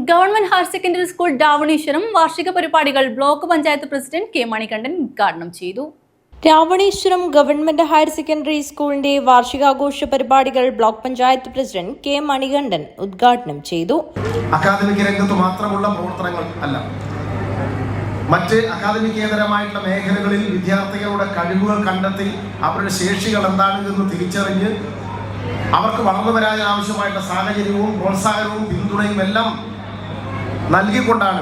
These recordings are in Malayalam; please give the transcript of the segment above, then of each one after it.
Government higher secondary school Ravaneeswaram വാർഷിക പരിപാടികൾ block panchayat president K Manikandan ഉദ്ഘാടനം ചെയ്തു. രാവണീശ്വരം ഗവൺമെന്റ് ഹയർ സെക്കൻഡറി സ്കൂളിന്റെ വാർഷികാഘോഷ പരിപാടികൾ block panchayat president K Manikandan ഉദ്ഘാടനം ചെയ്തു. അക്കാദമിക് രംഗത്ത് മാത്രമുള്ള പ്രവർത്തനങ്ങൾ അല്ല, മറ്റ് അക്കാദമികേതരമായിട്ടുള്ള മേഖലകളിൽ വിദ്യാർത്ഥികളുടെ കഴിവുകൾ കണ്ടെത്തി അവരുടെ ശേഷികൾ എന്താണെന്ന് തിരിച്ചറിഞ്ഞ് അവർക്ക് വളർന്നു വരാൻ ആവശ്യമായിട്ടുള്ള സാഹചര്യവും പ്രോത്സാഹനവും പിന്തുണയും എല്ലാം നൽകിക്കൊണ്ടാണ്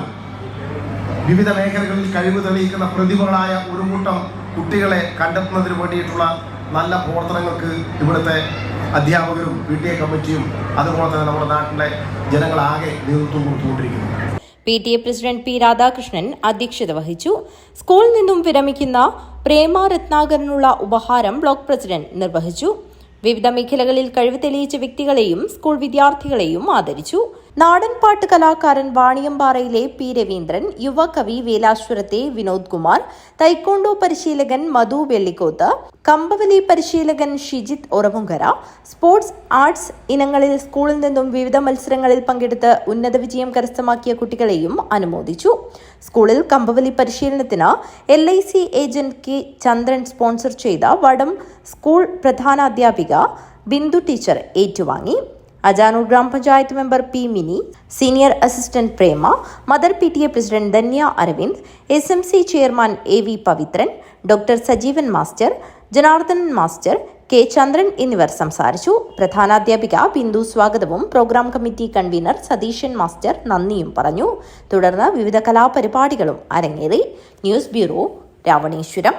വിവിധ മേഖലകളിൽ കഴിവ് തെളിയിക്കുന്ന പ്രതിഭകളായ ഒരു കൂട്ടം കുട്ടികളെ കണ്ടെത്തുന്നതിന് വേണ്ടിയിട്ടുള്ള നല്ല പ്രവർത്തനങ്ങൾക്ക് ഇവിടുത്തെ അധ്യാപകരും PTA കമ്മിറ്റിയും അതുപോലെ തന്നെ നമ്മുടെ നാട്ടിലെ ജനങ്ങളാകെ നേതൃത്വം കൊടുത്തുകൊണ്ടിരിക്കുന്നു. PTA president P. രാധാകൃഷ്ണൻ അധ്യക്ഷത വഹിച്ചു. സ്കൂളിൽ നിന്നും വിരമിക്കുന്ന പ്രേമ രത്നാകരനുള്ള ഉപഹാരം ബ്ലോക്ക് പ്രസിഡന്റ് നിർവഹിച്ചു. വിവിധ മേഖലകളിൽ കഴിവ് തെളിയിച്ച വ്യക്തികളെയും സ്കൂൾ വിദ്യാർത്ഥികളെയും ആദരിച്ചു. നാടൻപാട്ട് കലാകാരൻ വാണിയമ്പാറയിലെ P. രവീന്ദ്രൻ, യുവകവി വേലാശ്വരത്തെ വിനോദ് കുമാർ, തൈക്കോണ്ടോ പരിശീലകൻ മധു വെള്ളിക്കോത്ത്, കമ്പവലി പരിശീലകൻ ഷിജിത്ത് ഒറവുങ്കര, സ്പോർട്സ് ആർട്സ് ഇനങ്ങളിൽ സ്കൂളിൽ നിന്നും വിവിധ മത്സരങ്ങളിൽ പങ്കെടുത്ത് ഉന്നത വിജയം കരസ്ഥമാക്കിയ കുട്ടികളെയും അനുമോദിച്ചു. സ്കൂളിൽ കമ്പവലി പരിശീലനത്തിന് LIC agent K. Chandran sponsor ചെയ്ത വടം സ്കൂൾ പ്രധാനാധ്യാപിക ബിന്ദു ടീച്ചർ ഏറ്റുവാങ്ങി. അജാനൂർ ഗ്രാമപഞ്ചായത്ത് member P. Mini, senior assistant Prema, mother PTA president Dhanya Aravind, SMC chairman AV Pavithran, doctor Sajeevan master, Janardanan master, K. Chandran എന്നിവർ സംസാരിച്ചു. പ്രധാനാധ്യാപിക ബിന്ദു സ്വാഗതവും programme committee convenor Satheesan master നന്ദിയും പറഞ്ഞു. തുടർന്ന് വിവിധ കലാപരിപാടികളും അരങ്ങേറി. News bureau, Ravaneeswaram.